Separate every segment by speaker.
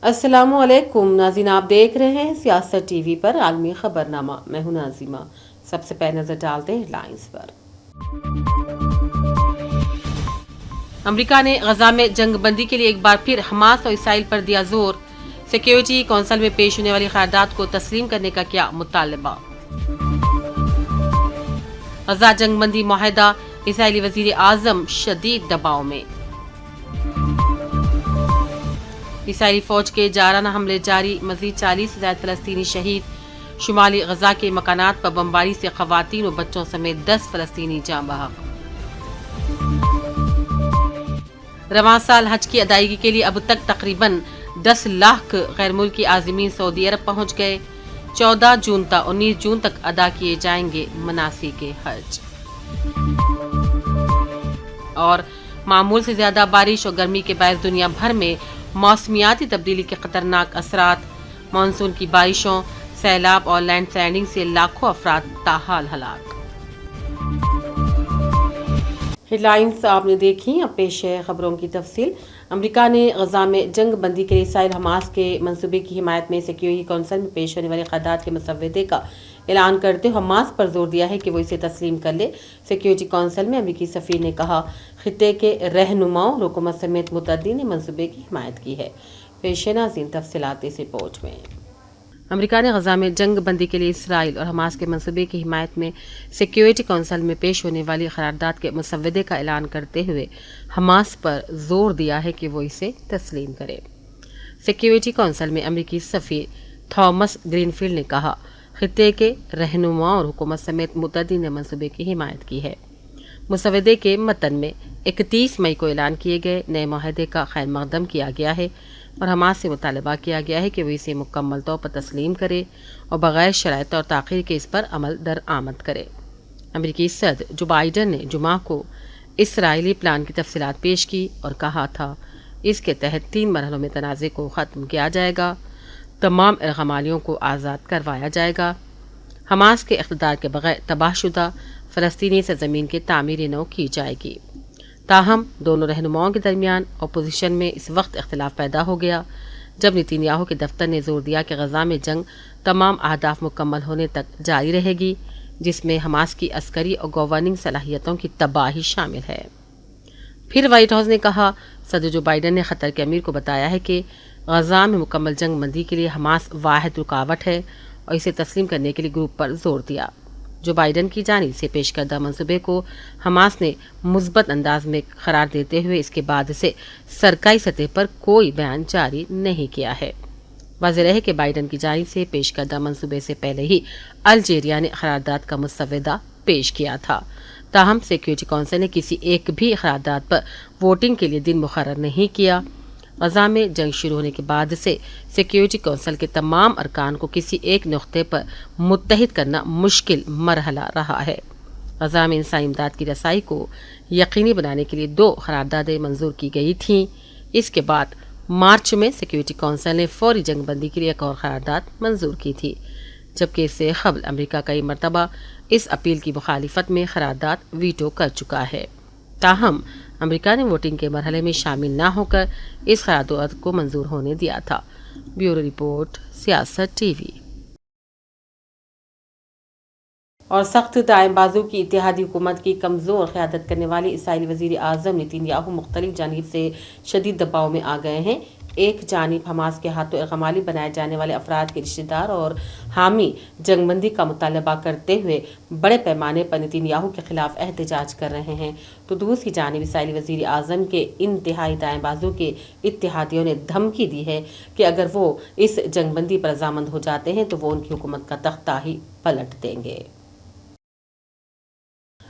Speaker 1: अस्सलामु अलैकुम नाज़रीन, आप देख रहे हैं सियासत टीवी पर आलमी खबरनामा। मैं हूं नाज़िमा। सबसे पहले नजर डालते हैं हेडलाइंस पर। अमेरिका ने गजा में जंग बंदी के लिए एक बार फिर हमास और इसराइल पर दिया जोर। सिक्योरिटी काउंसिल में पेश होने वाली करारदाद को तस्लीम करने का किया मुतालबा। गजा जंग बंदी मुआहदा, इसराइली वजीर आजम शदीद दबाव में। इसराइली फौज के जाराना हमले जारी, मजीद 40 से ज्यादा फलस्तीनी शहीद। शुमाली गजा के मकानात पर बमबारी से खवातीन और बच्चों समेत 10 फलस्तीनी जाँ बहक। रवां साल हज की अदायगी के लिए अब तक तकरीबन 10 लाख गैर मुल्की आज़मीन सऊदी अरब पहुंच गए। 14 जून तक 19 जून तक अदा किए जाएंगे मनासिक हज। और मामूल से ज्यादा बारिश और गर्मी के बायस दुनिया भर में मौसमियाती तब्दीली के खतरनाक असरात। मानसून की बारिशों, सैलाब और लैंडस्लाइडिंग से लाखों अफराद ताहाल हलाक। हेडलाइंस आपने देखी, अब पेश है खबरों की तफसील। अमेरिका ने गजा में जंग बंदी के लिए इसराइल हमास के मंसूबे की हिमायत में सिक्योरिटी काउंसिल में पेश होने वाले करारदाद के मसवदे का ऐलान करते हुए हमास पर जोर दिया है कि वो इसे तस्लीम कर ले। सिक्योरिटी काउंसिल में अमेरिकी सफीर ने कहा, खित्ते के रहनुमाओं और हुकूमत समेत मुतअद्दिदीन ने मंसूबे की हिमायत की है। पेश है नाज़रीन तफसीलात इस रिपोर्ट में। अमेरिका ने गजा में जंग बंदी के लिए इसराइल और हमास के मंसूबे की हिमायत में सिक्योरिटी काउंसिल में पेश होने वाली करारदाद के मसवदे का ऐलान करते हुए हमास पर जोर दिया है कि वो इसे तस्लीम करे। सिक्योरिटी काउंसिल में अमेरिकी सफीर थॉमस ग्रीनफील्ड ने कहा, खित्ते के रहनुमाओं और हुकूमत समेत मुतअद्दिदीन ने मंसूबे की हिमायत की है। मुसवदे के मतन में 31 मई को ऐलान किए गए नए माहदे का खैर मकदम किया गया है और हमास से मुतालबा किया गया है कि वो इसे मुकम्मल तौर पर तस्लीम करे और बगैर शराइत और ताख़ीर के इस पर अमल दरआमद करे। अमेरिकी सदर जो बाइडन ने जुमा को इसराइली प्लान की तफसीलात पेश की और कहा था, इसके तहत 3 मरहलों में तनाज़े को ख़त्म किया जाएगा, तमाम इरग़मालियों को आज़ाद करवाया जाएगा, हमास के इक़्तिदार के बगैर तबाहशुदा फ़लस्तीनी सरज़मीन की तामीर नौ की जाएगी। ताहम दोनों रहनुमाओं के दरमियान अपोजिशन में इस वक्त इख्तिलाफ पैदा हो गया जब नेतन्याहू के दफ्तर ने जोर दिया कि गजा में जंग तमाम अहदाफ मुकम्मल होने तक जारी रहेगी, जिसमें हमास की अस्करी और गवर्निंग सलाहियतों की तबाही शामिल है। फिर व्हाइट हाउस ने कहा, सदर जो बाइडन ने खतर के अमीर को बताया है कि गजा में मुकम्मल जंग बंदी के लिए हमास वाहिद रुकावट है और इसे तस्लीम करने के लिए ग्रुप पर जोर दिया। जो बाइडन की जानिब से पेश करदा मंसूबे को हमास ने मुस्बत अंदाज में करार देते हुए इसके बाद से सरकारी सतह पर कोई बयान जारी नहीं किया है। वाज़ेह है कि बाइडन की जानिब से पेश करदा मंसूबे से पहले ही अल्जीरिया ने करारदाद का मुसवदा पेश किया था। ताहम सिक्योरिटी काउंसिल ने किसी एक भी करारदाद पर वोटिंग के लिए दिन मुकर्रर नहीं किया। गजा में जंग शुरू होने के बाद से सिक्योरिटी काउंसिल के तमाम अरकान को किसी एक नुक्ते पर मुत्तहिद करना मुश्किल मरहला रहा है। गजा में इंसानी इमदाद की रसाई को यकीनी बनाने के लिए 2 करारदादें मंजूर की गई थीं। इसके बाद मार्च में सिक्योरिटी काउंसिल ने फौरी जंग बंदी के लिए एक और करारदाद मंजूर की थी, जबकि इससे कबल अमेरिका कई मरतबा इस अपील की मुखालिफत में करारदाद वीटो कर चुका है। ताहम अमेरिका ने वोटिंग के मरहले में शामिल न होकर इस करारदाद को मंजूर होने दिया था। ब्यूरो रिपोर्ट, सियासत टीवी। और सख्त दाएं बाजू की इत्तेहादी हुकूमत की कमजोर क़यादत करने वाले इसराइली वजीर आजम नेतन्याहू मुख्तलिफ जानिब से शदीद दबाव में आ गए हैं। एक जानिब हमास के हाथों इरग़माली बनाए जाने वाले अफराद के रिश्तेदार और हामी जंगबंदी का मुतालबा करते हुए बड़े पैमाने पर नेतन्याहू के खिलाफ एहतजाज कर रहे हैं, तो दूसरी जानिब इसराइली वजीर आजम के इंतहाई दाएं बाजू के इत्तेहादियों ने धमकी दी है कि अगर वो इस जंगबंदी पर रजामंद हो जाते हैं तो वो उनकी हुकूमत का तख्ता ही पलट देंगे।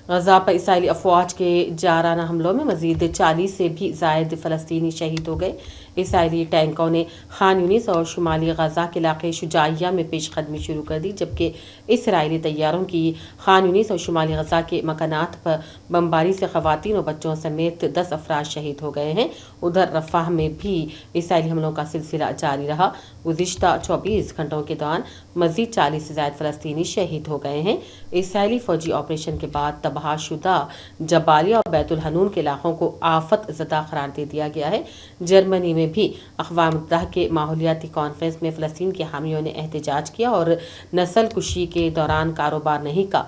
Speaker 1: गजा पर इसराइली अफवाज के जाराना हमलों में मजीद 40 से भी ज़ायद फ़लस्तीनी शहीद हो गए। इसराइली टैंकों ने खान यूनिस और शुमाली गजा के इलाके शुजाइया में पेशकदमी शुरू कर दी, जबकि इसराइली तैयारों की खान यूनिस और शुमाली गजा के मकानात पर बमबारी से खवातीन और बच्चों समेत 10 अफराद शहीद हो गए हैं। उधर रफ़ाह में भी इसराइली हमलों का सिलसिला जारी रहा। गुज़िश्ता 24 घंटों के दौरान मजीद 40 से ज़ायद फ़लस्तीनी शहीद हो गए हैं। इसराइली फौजी ऑपरेशन के बाद तबाहशुदा जबालिया और बैतुल हनून के इलाकों को आफत ज़दा करार दे दिया गया है। जर्मनी में میں بھی اقوام متحدہ کے ماحولیاتی کانفرنس میں فلسطین کے حامیوں نے احتجاج کیا اور نسل کشی کے دوران کاروبار نہیں کا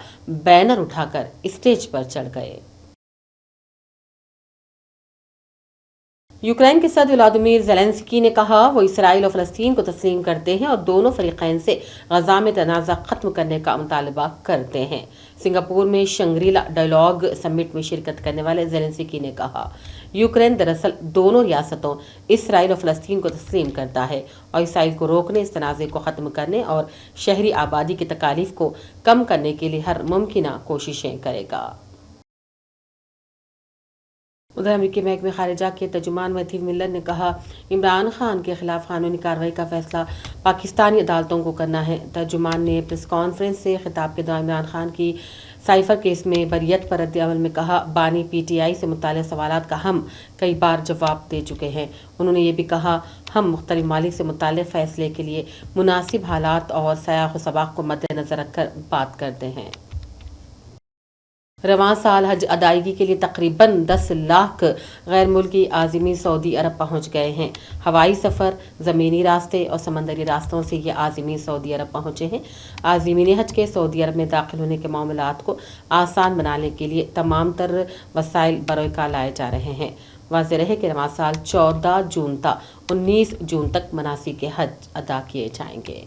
Speaker 1: بینر اٹھا کر اسٹیج پر چڑھ گئے۔ یوکرین کے صدر ولادیمیر زیلنسکی نے کہا وہ اسرائیل اور فلسطین کو تسلیم کرتے ہیں اور دونوں فریقین سے غزہ میں تنازع ختم کرنے کا مطالبہ کرتے ہیں۔ سنگاپور میں شنگری-لا ڈائیلاگ سمٹ میں شرکت کرنے والے زیلنسکی نے کہا یوکرین دراصل دونوں ریاستوں اسرائیل اور فلسطین کو تسلیم کرتا ہے اور اسرائیل کو روکنے، اس تنازع کو ختم کرنے اور شہری آبادی کی تکالیف کو کم کرنے کے لیے ہر ممکنہ کوششیں کرے گا۔ ادھر امریکی محکمہ خارجہ کے ترجمان میتھیو ملر نے کہا عمران خان کے خلاف قانونی کارروائی کا فیصلہ پاکستانی عدالتوں کو کرنا ہے۔ ترجمان نے پریس کانفرنس سے خطاب کے دوران عمران خان کی سائفر کیس میں بریت پر رد عمل میں کہا بانی پی ٹی آئی سے متعلق سوالات کا ہم کئی بار جواب دے چکے ہیں۔ انہوں نے یہ بھی کہا ہم مختلف ممالک سے متعلق فیصلے کے لیے مناسب حالات اور سیاق و سباق کو مد نظر رکھ کر بات کرتے ہیں۔ رواں سال حج ادائیگی کے لیے تقریباً 10 لاکھ غیر ملکی عازمین سعودی عرب پہنچ گئے ہیں۔ ہوائی سفر، زمینی راستے اور سمندری راستوں سے یہ عازمین سعودی عرب پہنچے ہیں۔ عازمین حج کے سعودی عرب میں داخل ہونے کے معاملات کو آسان بنانے کے لیے تمام تر وسائل بروئے کار لائے جا رہے ہیں۔ واضح رہے کہ رواں سال 14 جون تا 19 جون تک مناسک حج ادا کیے جائیں گے۔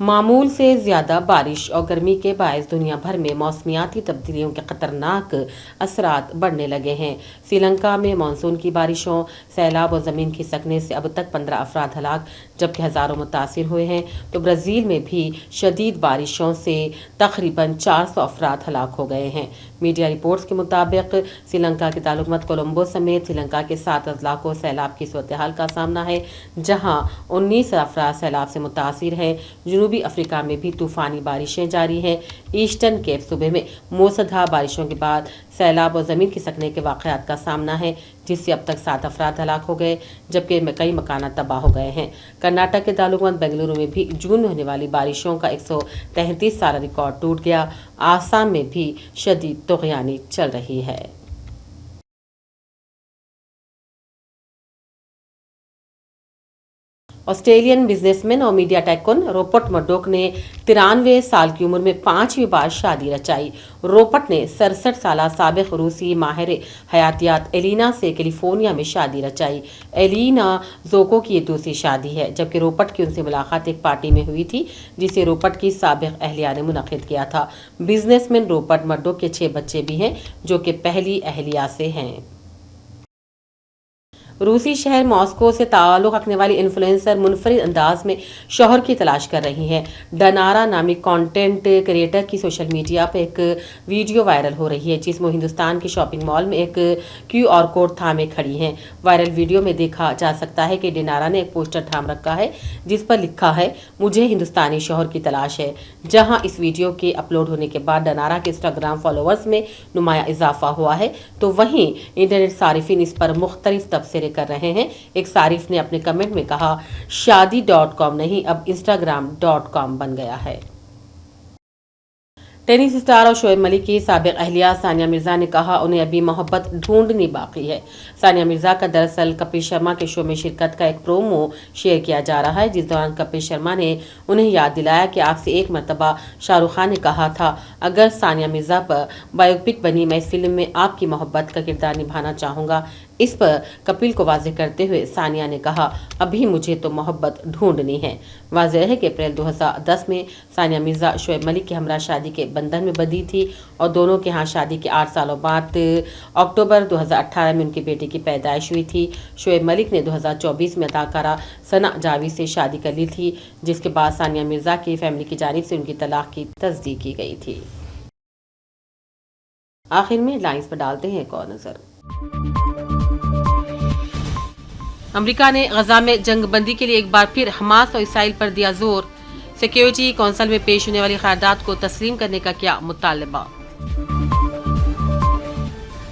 Speaker 1: معمول سے زیادہ بارش اور گرمی کے باعث دنیا بھر میں موسمیاتی تبدیلیوں کے خطرناک اثرات بڑھنے لگے ہیں۔ سری لنکا میں مانسون کی بارشوں، سیلاب اور زمین کھسکنے سے اب تک 15 افراد ہلاک جبکہ ہزاروں متاثر ہوئے ہیں، تو برازیل میں بھی شدید بارشوں سے تقریباً 400 افراد ہلاک ہو گئے ہیں۔ میڈیا رپورٹس کے مطابق سری لنکا کے دارالحکومت کولمبو سمیت سری لنکا کے 7 اضلاع کو سیلاب کی صورتحال کا سامنا ہے، جہاں 19 افراد سیلاب سے متاثر ہیں۔ جنوبی افریقہ میں بھی طوفانی بارشیں جاری ہیں۔ ایسٹرن کیپ صوبے میں موسلادھار بارشوں کے بعد سیلاب اور زمین کھسکنے کے واقعات کا سامنا ہے، جس سے اب تک 7 افراد ہلاک ہو گئے جبکہ کئی مکانات تباہ ہو گئے ہیں۔ کرناٹک کے دارالحکومت بنگلورو میں بھی جون میں ہونے والی بارشوں کا 133 سالہ ریکارڈ ٹوٹ گیا۔ آسام میں بھی شدید طغیانی چل رہی ہے۔ آسٹریلین بزنس مین اور میڈیا ٹائکون روپرٹ مرڈوک نے 93 سال کی عمر میں 5ویں بار شادی رچائی۔ روپرٹ نے 67 سالہ سابق روسی ماہر حیاتیات ایلینا سے کیلیفورنیا میں شادی رچائی۔ ایلینا زوکو کی یہ دوسری شادی ہے، جبکہ روپرٹ کی ان سے ملاقات ایک پارٹی میں ہوئی تھی جسے روپرٹ کی سابق اہلیہ نے منعقد کیا تھا۔ بزنس مین روپرٹ مرڈوک کے 6 بچے بھی ہیں جو کہ پہلی اہلیہ سے ہیں۔ روسی شہر ماسکو سے تعلق رکھنے والی انفلوئنسر منفرد انداز میں شوہر کی تلاش کر رہی ہیں۔ ڈنارا نامی کانٹینٹ کریٹر کی سوشل میڈیا پر ایک ویڈیو وائرل ہو رہی ہے جس میں ہندوستان کے شاپنگ مال میں ایک QR کوڈ تھامے کھڑی ہیں۔ وائرل ویڈیو میں دیکھا جا سکتا ہے کہ ڈنارا نے ایک پوسٹر تھام رکھا ہے جس پر لکھا ہے مجھے ہندوستانی شوہر کی تلاش ہے۔ جہاں اس ویڈیو کے اپلوڈ ہونے کے بعد ڈنارا کے انسٹاگرام فالوورز میں نمایاں اضافہ ہوا ہے، تو وہیں انٹرنیٹ صارفین اس پر مختلف تبصرے کر رہے ہیں۔ ایک صارف نے اپنے کمنٹ میں کہا شادی.com نہیں اب Instagram.com بن گیا ہے۔ ٹینس اسٹار اور شعیب ملک کی سابق اہلیہ ثانیہ مرزا نے کہا انہیں ابھی محبت ڈھونڈنی باقی ہے۔ ثانیہ مرزا کا دراصل کپل شرما کے شو میں شرکت کا ایک پرومو شیئر کیا جا رہا ہے جس دوران کپل شرما نے انہیں یاد دلایا کہ آپ سے ایک مرتبہ شاہ رخ خان نے کہا تھا اگر ثانیہ مرزا پر بایوپک بنی میں اس فلم میں آپ کی محبت کا کردار نبھانا چاہوں گا۔ اس پر کپل کو واضح کرتے ہوئے ثانیہ نے کہا ابھی مجھے تو محبت ڈھونڈنی ہے۔ واضح ہے کہ اپریل 2010 میں ثانیہ مرزا شعیب ملک کے ہمراہ شادی کے بندھن میں بندھی تھی اور دونوں کے ہاں شادی کے 8 سالوں بعد اکتوبر 2018 میں ان کی بیٹی کی پیدائش ہوئی تھی۔ شعیب ملک نے 2024 میں اداکارہ ثنا جاوید سے شادی کر لی تھی جس کے بعد ثانیہ مرزا کی فیملی کی جانب سے ان کی طلاق کی تصدیق کی گئی تھی۔ آخر میں لائنز پر ڈالتے ہیں ایک اور نظر۔ امریکہ نے غزہ میں جنگ بندی کے لیے ایک بار پھر حماس اور اسرائیل پر دیا زور۔ سیکیورٹی کونسل میں پیش ہونے والی قرارداد کو تسلیم کرنے کا کیا مطالبہ۔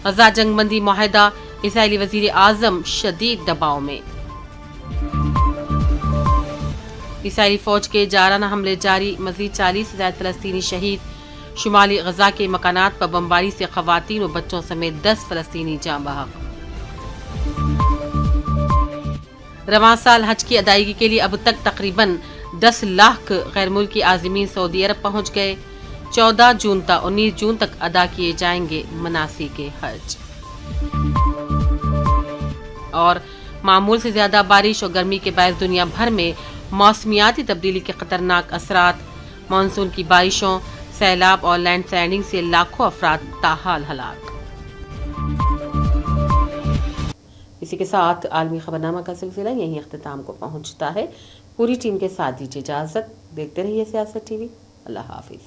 Speaker 1: غزہ جنگ بندی معاہدہ، اسرائیلی وزیر اعظم شدید دباؤ میں۔ اسرائیلی فوج کے جارحانہ حملے جاری، مزید 40 سے زائد فلسطینی شہید۔ شمالی غزہ کے مکانات پر بمباری سے خواتین و بچوں سمیت 10 فلسطینی جاں بحق۔ रवां साल हज की अदायगी के लिए अब तक तकरीबन 10 लाख गैर मुल्की आज़मीन सऊदी अरब पहुंच गए। 14 जून तक 19 जून तक अदा किए जाएंगे मनासिक हज। और मामूल से ज्यादा बारिश और गर्मी के बायस दुनिया भर में मौसमियाती तब्दीली के खतरनाक असरात, मानसून की बारिशों, सैलाब और लैंडस्लाइडिंग से लाखों अफराद ताहाल हलाक। इसी के साथ आलमी खबरनामा का सिलसिला यहीं अख्तिताम को पहुंचता है। पूरी टीम के साथ दीजिए इजाजत। देखते रहिए सियासत टीवी। अल्लाह हाफिज।